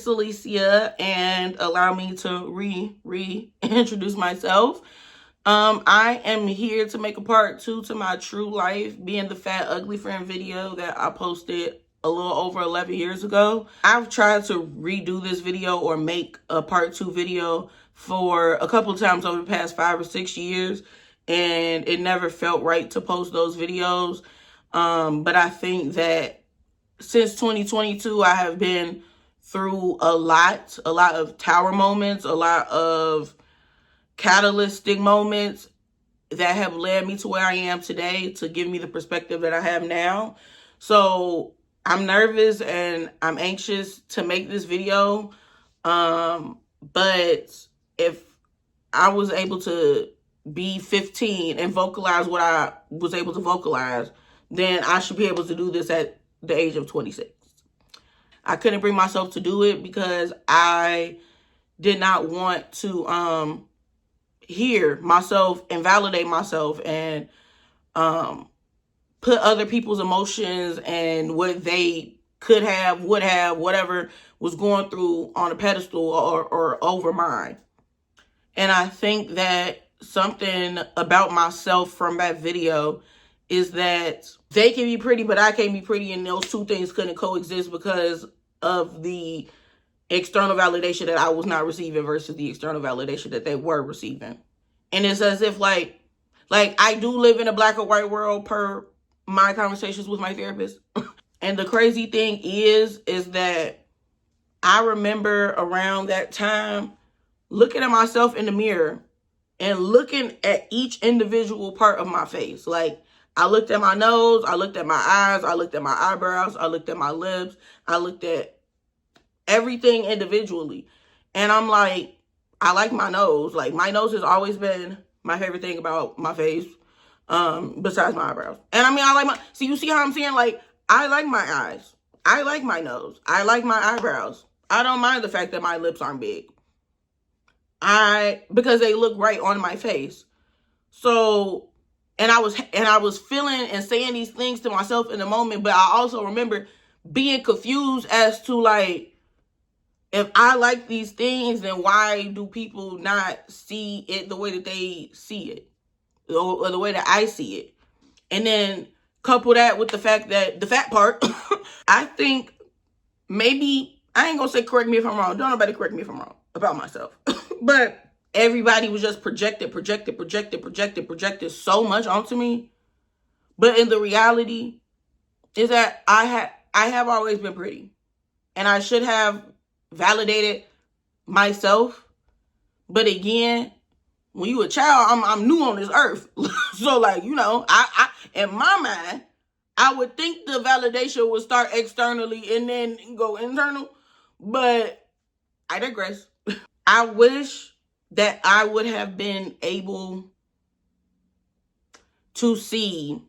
it's Alicia, and allow me to reintroduce myself. I am here to make a part 2 to my true life being the fat ugly friend video that I posted a little over 11 years ago. I've tried to redo this video or make a part 2 video for a couple of times over the past 5 or 6 years, and it never felt right to post those videos. But I think that since 2022, I have been through a lot of tower moments, a lot of catalytic moments that have led me to where I am today, to give me the perspective that I have now. So I'm nervous and I'm anxious to make this video. But if I was able to be 15 and vocalize what I was able to vocalize, then I should be able to do this at the age of 26. I couldn't bring myself to do it because I did not want to hear myself and validate myself and put other people's emotions and what they could have, would have, whatever was going through on a pedestal or over mine. And I think that something about myself from that video is that they can be pretty, but I can't be pretty, and those two things couldn't coexist because of the external validation that I was not receiving versus the external validation that they were receiving. And it's as if like I do live in a black or white world per my conversations with my therapist. And the crazy thing is that I remember around that time looking at myself in the mirror and looking at each individual part of my face. Like, I looked at my nose, I looked at my eyes, I looked at my eyebrows, I looked at my lips, I looked at everything individually. And I'm like, I like my nose. Like, my nose has always been my favorite thing about my face, besides my eyebrows. And I mean, I like my, see, you see how I'm saying? Like, I like my eyes. I like my nose. I like my eyebrows. I don't mind the fact that my lips aren't big. Because they look right on my face. So, and I was feeling and saying these things to myself in the moment, but I also remember being confused as to, like, if I like these things, then why do people not see it the way that they see it, or the way that I see it? And then couple that with the fact that the fat part, I think maybe, I ain't gonna say correct me if I'm wrong. Don't nobody correct me if I'm wrong about myself. But everybody was just projected so much onto me. But in the reality is that I have always been pretty. And I should have validated myself. But again, when you a child, I'm new on this earth. So, like, you know, I in my mind, I would think the validation would start externally and then go internal. But I digress. I wish that I would have been able to see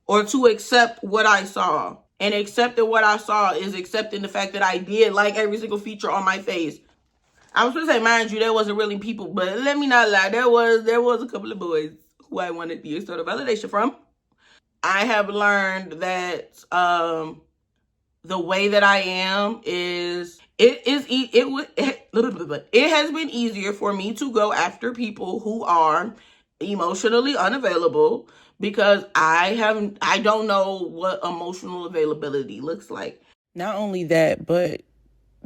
or to accept what I saw. And accepting what I saw is accepting the fact that I did like every single feature on my face. I was going to say, mind you, there wasn't really people, but let me not lie. There was a couple of boys who I wanted the external validation from. I have learned that the way that I am is, it has been easier for me to go after people who are emotionally unavailable, because I don't know what emotional availability looks like. Not only that, but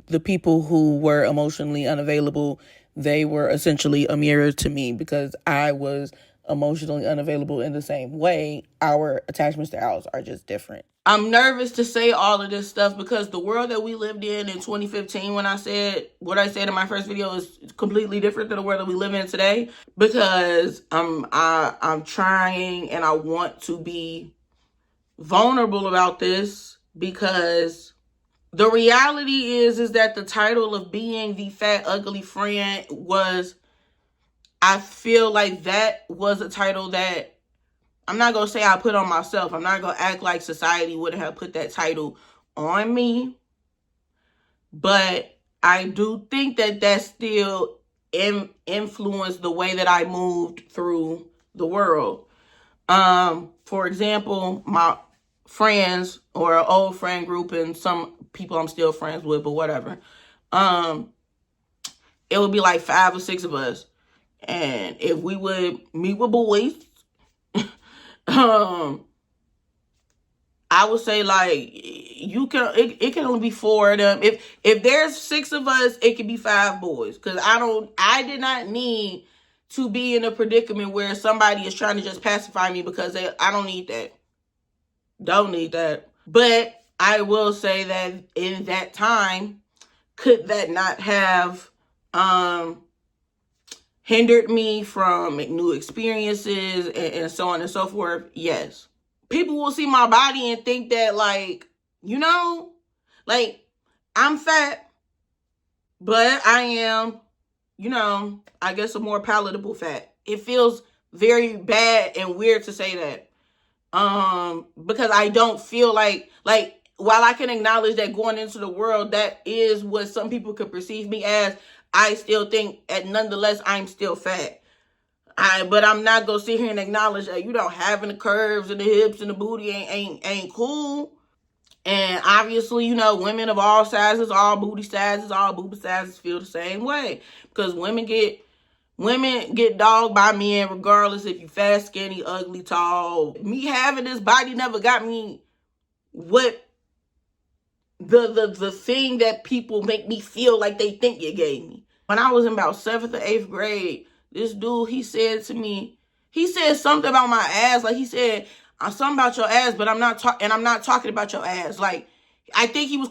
the people who were emotionally unavailable, they were essentially a mirror to me because I was emotionally unavailable in the same way. Our attachment styles are just different. I'm nervous to say all of this stuff because the world that we lived in 2015, when I said what I said in my first video, is completely different than the world that we live in today. Because I'm trying and I want to be vulnerable about this, because the reality is that the title of being the fat ugly friend was, I feel like that was a title that I'm not going to say I put on myself. I'm not going to act like society would have put that title on me. But I do think that still influenced the way that I moved through the world. For example, my friends or an old friend group and some people I'm still friends with, but whatever. It would be like 5 or 6 of us. And if we would meet with boys, I would say like it can only be 4 of them. If there's 6 of us, it could be 5 boys. Cause I did not need to be in a predicament where somebody is trying to just pacify me because I don't need that. Don't need that. But I will say that in that time, could that not have hindered me from new experiences and so on and so forth? Yes. People will see my body and think that, like, like, I'm fat, but I am, I guess a more palatable fat. It feels very bad and weird to say that. Because I don't feel like, while I can acknowledge that going into the world, that is what some people could perceive me as, I still think, nonetheless, I'm still fat. But I'm not gonna sit here and acknowledge that, having the curves and the hips and the booty ain't cool. And obviously, women of all sizes, all booty sizes, all booby sizes feel the same way. Because women get dogged by men regardless if you fat, skinny, ugly, tall. Me having this body never got me what the thing that people make me feel like they think it gave me. When I was in about 7th or 8th grade, this dude, he said something about my ass. Like, he said, something about your ass, but I'm not talking about your ass. Like, I think he was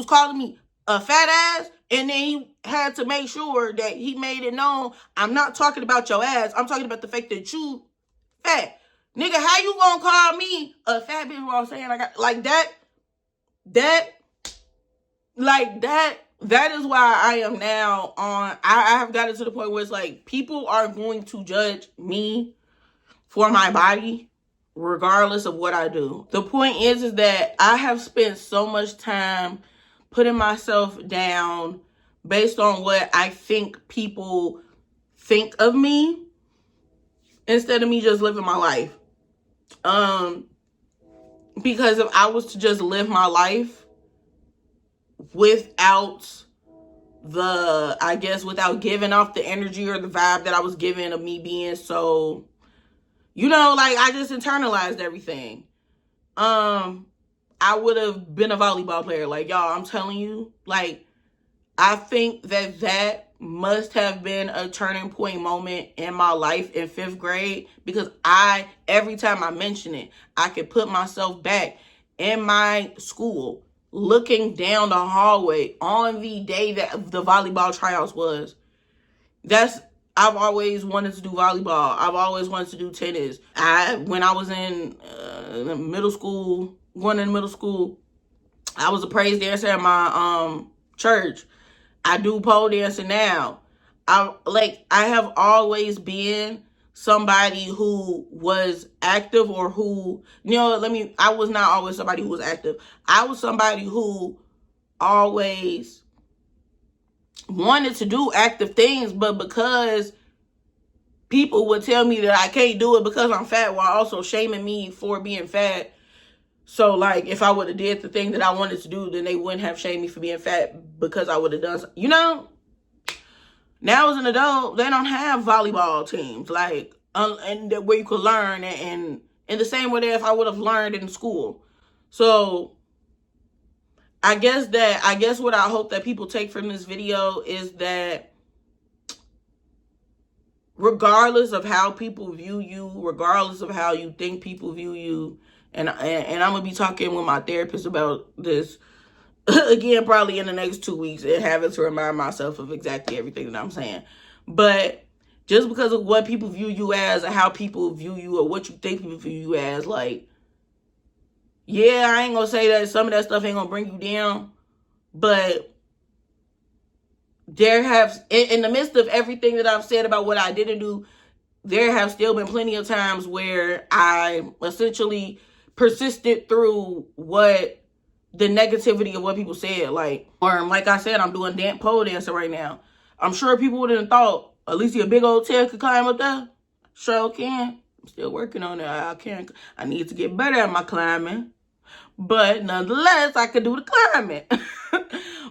calling me a fat ass, and then he had to make sure that he made it known, I'm not talking about your ass. I'm talking about the fact that you fat. Nigga, how you gonna call me a fat bitch while saying I got, like, that is why I am now I have gotten to the point where it's like, people are going to judge me for my body regardless of what I do. The point is that I have spent so much time putting myself down based on what I think people think of me instead of me just living my life. Because if I was to just live my life without giving off the energy or the vibe that I was giving of me being so, like, I just internalized everything. I would have been a volleyball player. Like, y'all, I'm telling you, like, I think that must have been a turning point moment in my life in 5th grade, because every time I mention it, I could put myself back in my school, looking down the hallway on the day that the volleyball tryouts was. I've always wanted to do volleyball. I've always wanted to do tennis. When I was in middle school, I was a praise dancer at my church. I do pole dancing now. I have always been somebody who was active, or who, I was not always somebody who was active. I was somebody who always wanted to do active things, but because people would tell me that I can't do it because I'm fat, while also shaming me for being fat. So, like, if I would have did the thing that I wanted to do, then they wouldn't have shamed me for being fat because I would have done something. Now as an adult, they don't have volleyball teams, like, and where you could learn, and in the same way that if I would have learned in school. So, I guess what I hope that people take from this video is that regardless of how people view you, regardless of how you think people view you, and I'm going to be talking with my therapist about this again probably in the next 2 weeks, and having to remind myself of exactly everything that I'm saying. But just because of what people view you as, or how people view you, or what you think people view you as, like, yeah, I ain't going to say that some of that stuff ain't going to bring you down, but there have, in the midst of everything that I've said about what I didn't do, there have still been plenty of times where I essentially persisted through the negativity of what people said. Like I said, I'm doing pole dancing right now. I'm sure people wouldn't have thought Alicia, a big old tail, could climb up there. Sure can. I'm still working on it. I need to get better at my climbing. But nonetheless, I could do the climbing.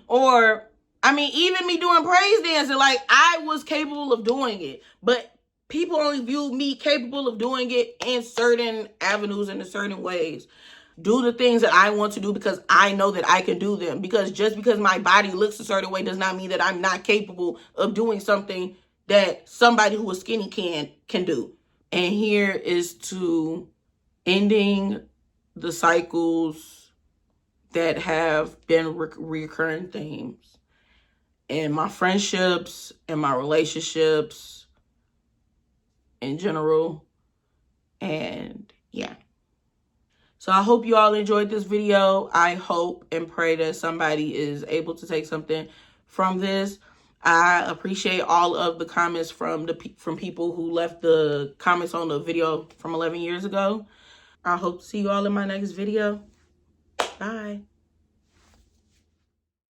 Or, I mean, even me doing praise dancing, like, I was capable of doing it. But people only view me capable of doing it in certain avenues and in certain ways. Do the things that I want to do because I know that I can do them. Because just because my body looks a certain way does not mean that I'm not capable of doing something that somebody who is skinny can do. And here is to ending the cycles that have been recurring themes in my friendships and my relationships in general. And yeah. So I hope you all enjoyed this video. I hope and pray that somebody is able to take something from this. I appreciate all of the comments from people who left the comments on the video from 11 years ago. I hope to see you all in my next video. Bye.